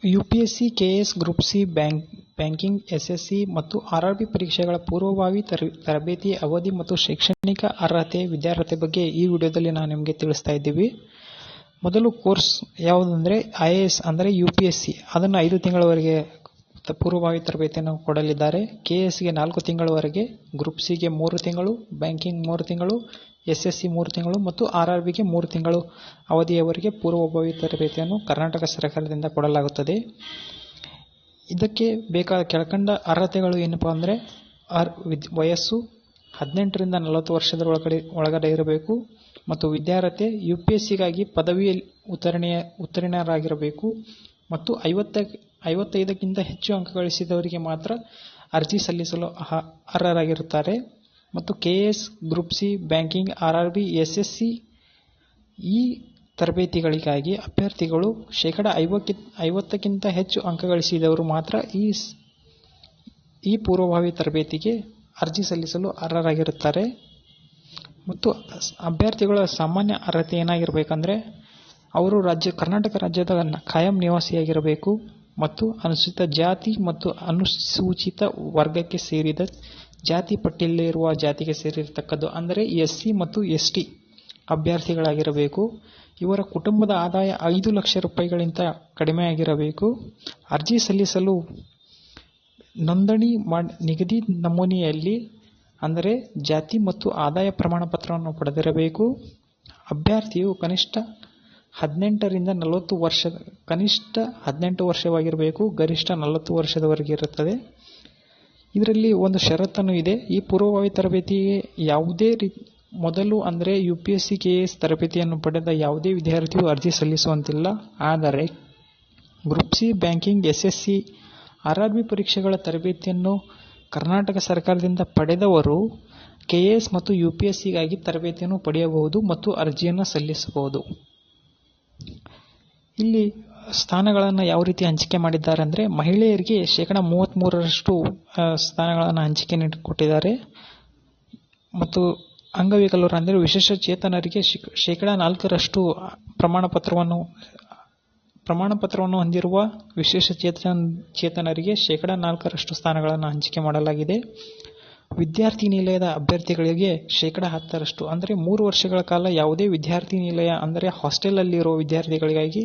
UPSC, KAS, group C, banking, SSC ಮತ್ತು RRB ಪರೀಕ್ಷೆಗಳ ಪೂರ್ವಭಾವಿ ತರಬೇತಿ ಅವಧಿ ಮತ್ತು ಶೈಕ್ಷಣಿಕ ಅರ್ಹತೆ ವಿದ್ಯಾರ್ಹತೆ ಬಗ್ಗೆ ಈ ವಿಡಿಯೋದಲ್ಲಿ ನಾವು ನಿಮಗೆ ತಿಳಿಸ್ತಾ ಇದ್ದೀವಿ. ಮೊದಲು ಕೋರ್ಸ್ ಯಾವುದಂದರೆ IAS ಅಂದರೆ UPSC, ಅದನ್ನು 5 ತಿಂಗಳವರೆಗೆ ಪೂರ್ವಭಾವಿ ತರಬೇತಿಯನ್ನು ಕೊಡಲಿದ್ದಾರೆ. ಕೆಎಸ್ಗೆ 4 ತಿಂಗಳವರೆಗೆ, ಗ್ರೂಪ್ ಸಿಗೆ 3 ತಿಂಗಳು, ಬ್ಯಾಂಕಿಂಗ್ 3 ತಿಂಗಳು, SSC 3 ತಿಂಗಳು ಮತ್ತು RRBಗೆ 3 ತಿಂಗಳು ಅವಧಿಯವರೆಗೆ ಪೂರ್ವಭಾವಿ ತರಬೇತಿಯನ್ನು ಕರ್ನಾಟಕ ಸರ್ಕಾರದಿಂದ ಕೊಡಲಾಗುತ್ತದೆ. ಇದಕ್ಕೆ ಬೇಕಾದ ಕೆಳಕಂಡ ಅರ್ಹತೆಗಳು ಏನಪ್ಪಾ ಅಂದರೆ ವಯಸ್ಸು 18ರಿಂದ 40 ವರ್ಷದ ಒಳಗಡೆ ಇರಬೇಕು ಮತ್ತು ವಿದ್ಯಾರ್ಹತೆ UPSCಗಾಗಿ ಪದವಿಯಲ್ಲಿ ಉತ್ತೀರ್ಣರಾಗಿರಬೇಕು ಮತ್ತು 55ಕ್ಕಿಂತ ಹೆಚ್ಚು ಅಂಕ ಗಳಿಸಿದವರಿಗೆ ಮಾತ್ರ ಅರ್ಜಿ ಸಲ್ಲಿಸಲು ಅರ್ಹರಾಗಿರುತ್ತಾರೆ. ಮತ್ತು KS, group C, banking, RRB, SSC ಈ ತರಬೇತಿಗಳಿಗಾಗಿ ಅಭ್ಯರ್ಥಿಗಳು 50ಕ್ಕಿಂತ ಹೆಚ್ಚು ಅಂಕ ಗಳಿಸಿದವರು ಮಾತ್ರ ಈ ಪೂರ್ವಭಾವಿ ತರಬೇತಿಗೆ ಅರ್ಜಿ ಸಲ್ಲಿಸಲು ಅರ್ಹರಾಗಿರುತ್ತಾರೆ. ಮತ್ತು ಅಭ್ಯರ್ಥಿಗಳ ಸಾಮಾನ್ಯ ಅರ್ಹತೆ ಏನಾಗಿರಬೇಕಂದ್ರೆ ಅವರು ಕರ್ನಾಟಕ ರಾಜ್ಯದ ಕಾಯಂ ನಿವಾಸಿಯಾಗಿರಬೇಕು ಮತ್ತು ಅನುಸೂಚಿತ ಜಾತಿ ಮತ್ತು ಅನುಸೂಚಿತ ವರ್ಗಕ್ಕೆ ಸೇರಿದ ಜಾತಿ ಪಟ್ಟಿಯಲ್ಲಿರುವ ಜಾತಿಗೆ ಸೇರಿರತಕ್ಕದ್ದು ಅಂದರೆ SC ಮತ್ತು ST ಅಭ್ಯರ್ಥಿಗಳಾಗಿರಬೇಕು. ಇವರ ಕುಟುಂಬದ ಆದಾಯ 5 ಲಕ್ಷ ರೂಪಾಯಿಗಳಿಂದ ಕಡಿಮೆಯಾಗಿರಬೇಕು. ಅರ್ಜಿ ಸಲ್ಲಿಸಲು ನೋಂದಣಿ ನಿಗದಿ ನಮೂನೆಯಲ್ಲಿ ಅಂದರೆ ಜಾತಿ ಮತ್ತು ಆದಾಯ ಪ್ರಮಾಣ ಪತ್ರವನ್ನು ಪಡೆದಿರಬೇಕು. ಅಭ್ಯರ್ಥಿಯು ಕನಿಷ್ಠ 18 ವರ್ಷವಾಗಿರಬೇಕು, ಗರಿಷ್ಠ 40 ವರ್ಷದವರೆಗೆ ಇರುತ್ತದೆ. ಇದರಲ್ಲಿ ಒಂದು ಷರತ್ತನ್ನು ಇದೆ. ಈ ಪೂರ್ವಭಾವಿ ತರಬೇತಿಗೆ ಯಾವುದೇ ಮೊದಲು ಅಂದರೆ UPSC, KS ತರಬೇತಿಯನ್ನು ಪಡೆದ ಯಾವುದೇ ವಿದ್ಯಾರ್ಥಿಯು ಅರ್ಜಿ ಸಲ್ಲಿಸುವಂತಿಲ್ಲ. ಆದರೆ group C, banking, SSC, RRB ಪರೀಕ್ಷೆಗಳ ತರಬೇತಿಯನ್ನು ಕರ್ನಾಟಕ ಸರ್ಕಾರದಿಂದ ಪಡೆದವರು KS ಮತ್ತು UPSCಗಾಗಿ ತರಬೇತಿಯನ್ನು ಪಡೆಯಬಹುದು ಮತ್ತು ಅರ್ಜಿಯನ್ನು ಸಲ್ಲಿಸಬಹುದು. ಇಲ್ಲಿ ಸ್ಥಾನಗಳನ್ನು ಯಾವ ರೀತಿ ಹಂಚಿಕೆ ಮಾಡಿದ್ದಾರೆ ಅಂದರೆ ಮಹಿಳೆಯರಿಗೆ 33% ಸ್ಥಾನಗಳನ್ನು ಹಂಚಿಕೆ ಕೊಟ್ಟಿದ್ದಾರೆ ಮತ್ತು ಅಂಗವಿಕಲರು ಅಂದರೆ ವಿಶೇಷ ಚೇತನರಿಗೆ 4% ಪ್ರಮಾಣ ಪತ್ರವನ್ನು ಹೊಂದಿರುವ ವಿಶೇಷ ಚೇತನರಿಗೆ 4% ಸ್ಥಾನಗಳನ್ನು ಹಂಚಿಕೆ ಮಾಡಲಾಗಿದೆ. ವಿದ್ಯಾರ್ಥಿ ನಿಲಯದ ಅಭ್ಯರ್ಥಿಗಳಿಗೆ 10% ಅಂದರೆ 3 ವರ್ಷಗಳ ಕಾಲ ಯಾವುದೇ ವಿದ್ಯಾರ್ಥಿ ನಿಲಯ ಅಂದರೆ ಹಾಸ್ಟೆಲ್ ಅಲ್ಲಿರುವ ವಿದ್ಯಾರ್ಥಿಗಳಿಗಾಗಿ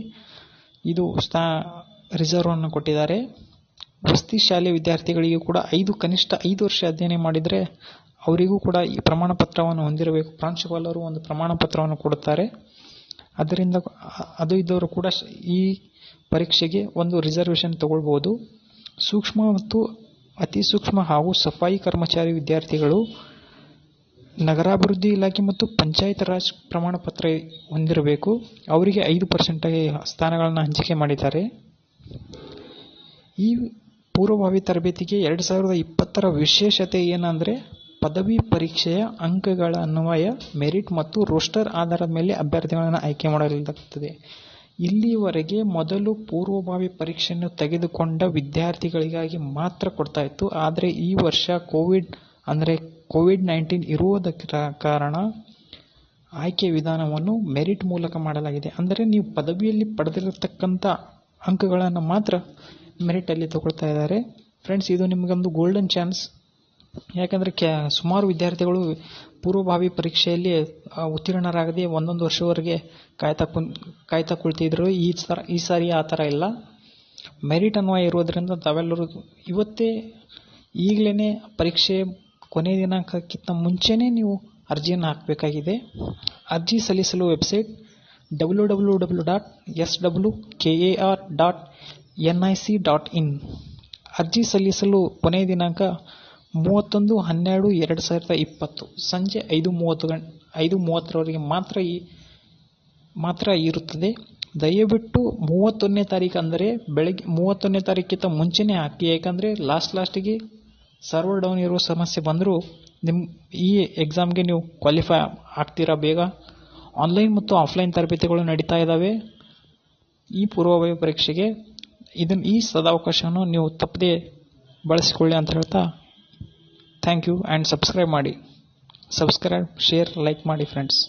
ಇದು ರಿಸರ್ವ್ ಅನ್ನು ಕೊಟ್ಟಿದ್ದಾರೆ. ವಸತಿ ಶಾಲೆ ವಿದ್ಯಾರ್ಥಿಗಳಿಗೂ ಕೂಡ ಕನಿಷ್ಠ 5 ವರ್ಷ ಅಧ್ಯಯನ ಮಾಡಿದರೆ ಅವರಿಗೂ ಕೂಡ ಈ ಪ್ರಮಾಣ ಪತ್ರವನ್ನು ಹೊಂದಿರಬೇಕು. ಪ್ರಾಂಶುಪಾಲರು ಒಂದು ಪ್ರಮಾಣ ಪತ್ರವನ್ನು ಕೊಡುತ್ತಾರೆ. ಅದರಿಂದ ಅದು ಇದ್ದವರು ಕೂಡ ಈ ಪರೀಕ್ಷೆಗೆ ಒಂದು ರಿಸರ್ವೇಶನ್ ತಗೊಳ್ಬಹುದು. ಸೂಕ್ಷ್ಮ ಮತ್ತು ಅತಿ ಸೂಕ್ಷ್ಮ ಹಾಗೂ ಸಫಾಯಿ ಕರ್ಮಚಾರಿ ವಿದ್ಯಾರ್ಥಿಗಳು ನಗರಾಭಿವೃದ್ಧಿ ಇಲಾಖೆ ಮತ್ತು ಪಂಚಾಯತ್ ರಾಜ್ ಪ್ರಮಾಣ ಪತ್ರ ಹೊಂದಿರಬೇಕು. ಅವರಿಗೆ 5% ಸ್ಥಾನಗಳನ್ನು ಹಂಚಿಕೆ ಮಾಡಿದ್ದಾರೆ. ಈ ಪೂರ್ವಭಾವಿ ತರಬೇತಿಗೆ 2020ರ ವಿಶೇಷತೆ ಏನಂದರೆ ಪದವಿ ಪರೀಕ್ಷೆಯ ಅಂಕಗಳ ಅನ್ವಯ ಮೆರಿಟ್ ಮತ್ತು ರೋಸ್ಟರ್ ಆಧಾರದ ಮೇಲೆ ಅಭ್ಯರ್ಥಿಗಳನ್ನು ಆಯ್ಕೆ ಮಾಡಲಾಗುತ್ತದೆ. ಇಲ್ಲಿವರೆಗೆ ಮೊದಲು ಪೂರ್ವಭಾವಿ ಪರೀಕ್ಷೆಯನ್ನು ತೆಗೆದುಕೊಂಡ ವಿದ್ಯಾರ್ಥಿಗಳಿಗಾಗಿ ಮಾತ್ರ ಕೊಡ್ತಾ ಇತ್ತು. ಆದರೆ ಈ ವರ್ಷ ಕೋವಿಡ್-19 ಇರುವುದರ ಕಾರಣ ಆಯ್ಕೆ ವಿಧಾನವನ್ನು ಮೆರಿಟ್ ಮೂಲಕ ಮಾಡಲಾಗಿದೆ. ಅಂದರೆ ನೀವು ಪದವಿಯಲ್ಲಿ ಪಡೆದಿರತಕ್ಕಂಥ ಅಂಕಗಳನ್ನು ಮಾತ್ರ ಮೆರಿಟಲ್ಲಿ ತಗೊಳ್ತಾ ಇದ್ದಾರೆ. ಫ್ರೆಂಡ್ಸ್, ಇದು ನಿಮಗೊಂದು ಗೋಲ್ಡನ್ ಚಾನ್ಸ್. ಯಾಕಂದರೆ ಸುಮಾರು ವಿದ್ಯಾರ್ಥಿಗಳು ಪೂರ್ವಭಾವಿ ಪರೀಕ್ಷೆಯಲ್ಲಿ ಉತ್ತೀರ್ಣರಾಗದೆ 1 ವರ್ಷವರೆಗೆ ಕಾಯ್ತಾ ಕುಳಿತಿದ್ರು. ಈ ಸಾರಿ ಆ ಥರ ಇಲ್ಲ. ಮೆರಿಟ್ ಅನ್ವಯ ಇರೋದ್ರಿಂದ ತಾವೆಲ್ಲರೂ ಈಗಲೇ ಪರೀಕ್ಷೆ ಕೊನೆಯ ದಿನಾಂಕಕ್ಕಿಂತ ಮುಂಚೆನೇ ನೀವು ಅರ್ಜಿಯನ್ನು ಹಾಕಬೇಕಾಗಿದೆ. ಅರ್ಜಿ ಸಲ್ಲಿಸಲು ವೆಬ್ಸೈಟ್ www.swkar.nic.in. ಅರ್ಜಿ ಸಲ್ಲಿಸಲು ಕೊನೆಯ ದಿನಾಂಕ 31/12/2020 ಸಂಜೆ 5:30 ಮಾತ್ರ ಇರುತ್ತದೆ. ದಯವಿಟ್ಟು 31ನೇ ತಾರೀಕು ಅಂದರೆ ಬೆಳಗ್ಗೆ 31ನೇ ತಾರೀಕಿಂತ ಮುಂಚೆನೇ ಹಾಕಿ. ಯಾಕಂದರೆ ಲಾಸ್ಟಿಗೆ ಸರ್ವರ್ ಡೌನ್ ಇರೋ ಸಮಸ್ಯೆ ಬಂದರೂ ಈ ಎಕ್ಸಾಮ್ಗೆ ನೀವು ಕ್ವಾಲಿಫೈ ಆಗ್ತೀರಾ ಬೇಗ. ಆನ್ಲೈನ್ ಮತ್ತು ಆಫ್ಲೈನ್ ತರಬೇತಿಗಳು ನಡೀತಾ ಇದ್ದಾವೆ ಈ ಪೂರ್ವಭಾವಿ ಪರೀಕ್ಷೆಗೆ. ಈ ಸದಾವಕಾಶವನ್ನು ನೀವು ತಪ್ಪದೇ ಬಳಸಿಕೊಳ್ಳಿ ಅಂತ ಹೇಳ್ತಾ thank you and subscribe, share, like ಮಾಡಿ ಫ್ರೆಂಡ್ಸ್.